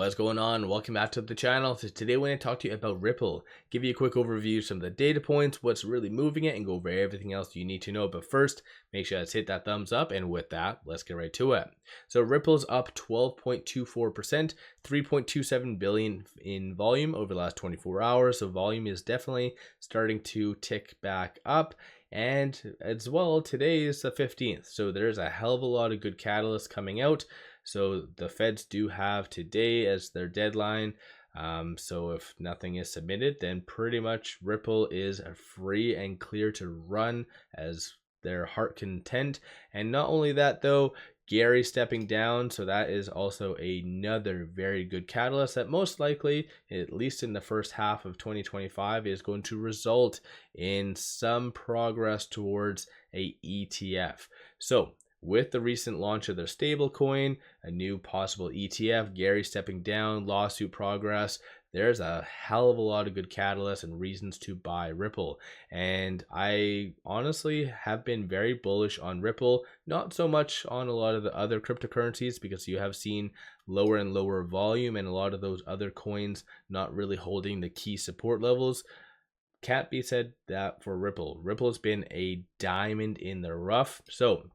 What's going on? Welcome back to the channel. So today we're going to talk to you about Ripple, give you a quick overview of some of the data points, what's really moving it, and go over everything else you need to know. But first, make sure to hit that thumbs up, and with that, let's get right to it. So Ripple's up 12.24%, 3.27 billion in volume over the last 24 hours. So volume is definitely starting to tick back up. And as well, today is the 15th, so there's a hell of a lot of good catalysts coming out. So the feds do have today as their deadline. So if nothing is submitted, then pretty much Ripple is free and clear to run as their heart content. And not only that though, Gary stepping down, so that is also another very good catalyst that most likely, at least in the first half of 2025, is going to result in some progress towards a ETF. So with the recent launch of their stablecoin, a new possible ETF, Gary stepping down, lawsuit progress, there's a hell of a lot of good catalysts and reasons to buy Ripple. And I honestly have been very bullish on Ripple, not so much on a lot of the other cryptocurrencies, because you have seen lower and lower volume and a lot of those other coins not really holding the key support levels. Can't be said that for Ripple. Ripple has been a diamond in the rough. So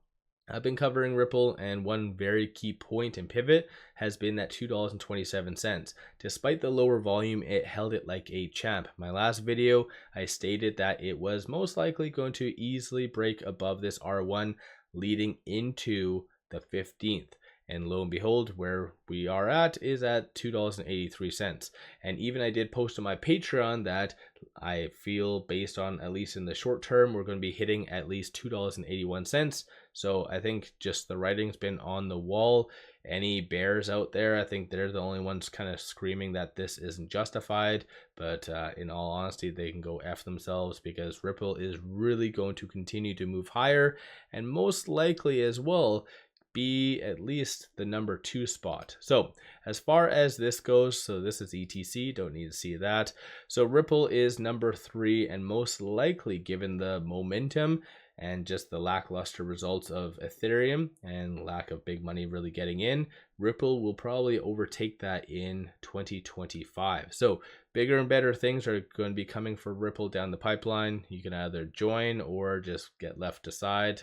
I've been covering Ripple, and one very key point and pivot has been that $2.27. Despite the lower volume, it held it like a champ. My last video, I stated that it was most likely going to easily break above this R1 leading into the 15th. And lo and behold, where we are at is at $2.83. And even I did post on my Patreon that I feel, based on at least in the short term, we're going to be hitting at least $2.81. So I think just the writing's been on the wall. Any bears out there, I think they're the only ones kind of screaming that this isn't justified. But in all honesty, they can go F themselves, because Ripple is really going to continue to move higher, and most likely as well be at least the number 2 spot. So as far as this goes, so this is ETC, don't need to see that. So Ripple is number 3, and most likely, given the momentum and just the lackluster results of Ethereum and lack of big money really getting in, Ripple will probably overtake that in 2025. So bigger and better things are going to be coming for Ripple down the pipeline. You can either join or just get left aside.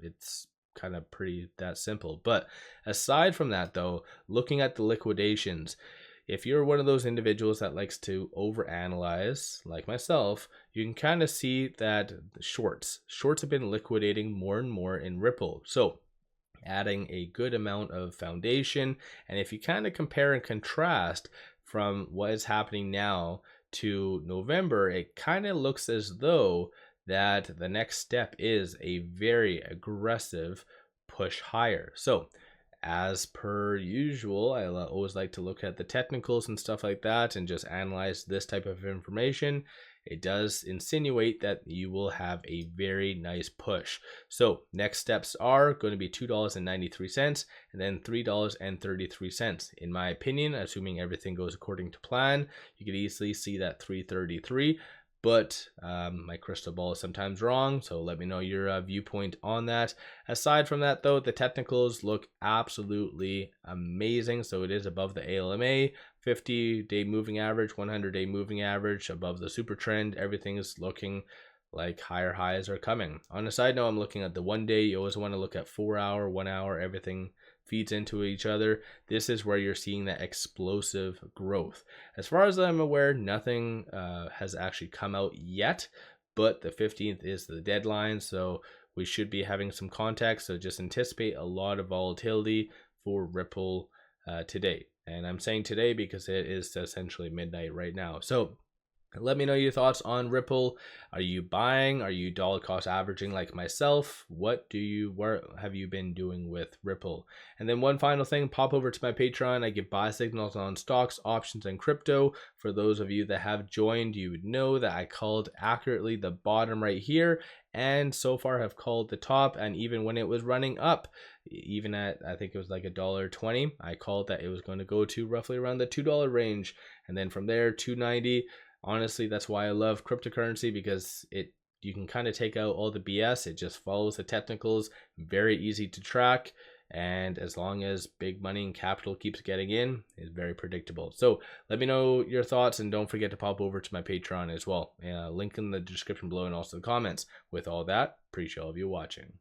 It's kind of pretty that simple. But aside from that though, looking at the liquidations, if you're one of those individuals that likes to overanalyze like myself, you can kind of see that the shorts have been liquidating more and more in Ripple. So adding a good amount of foundation. And if you kind of compare and contrast from what is happening now to November, it kind of looks as though that the next step is a very aggressive push higher. So as per usual, I always like to look at the technicals and stuff like that and just analyze this type of information. It does insinuate that you will have a very nice push. So next steps are going to be $2.93 and then $3.33. In my opinion, assuming everything goes according to plan, you could easily see that $3.33. But my crystal ball is sometimes wrong, so let me know your viewpoint on that. Aside from that though, the technicals look absolutely amazing. So it is above the ALMA, 50-day moving average, 100-day moving average, above the super trend. Everything is looking like higher highs are coming. On a side note, I'm looking at the 1 day. You always want to look at 4 hour, 1 hour, everything feeds into each other. This is where you're seeing that explosive growth. As far as I'm aware, nothing has actually come out yet, but the 15th is the deadline, so we should be having some context. So just anticipate a lot of volatility for Ripple today. And I'm saying today because it is essentially midnight right now. So let me know your thoughts on Ripple. Are you buying? Are you dollar cost averaging like myself? Where have you been doing with Ripple? And then one final thing, pop over to my Patreon. I give buy signals on stocks, options, and crypto. For those of you that have joined, you would know that I called accurately the bottom right here, and so far have called the top. And even when it was running up, even at, I think it was like $1.20, I called that it was going to go to roughly around the $2 range, and then from there $2.90. Honestly, that's why I love cryptocurrency, because you can kind of take out all the BS. It just follows the technicals, very easy to track. and as long as big money and capital keeps getting in, it's very predictable. So let me know your thoughts, and don't forget to pop over to my Patreon as well. Link in the description below and also the comments. With all that, appreciate all of you watching.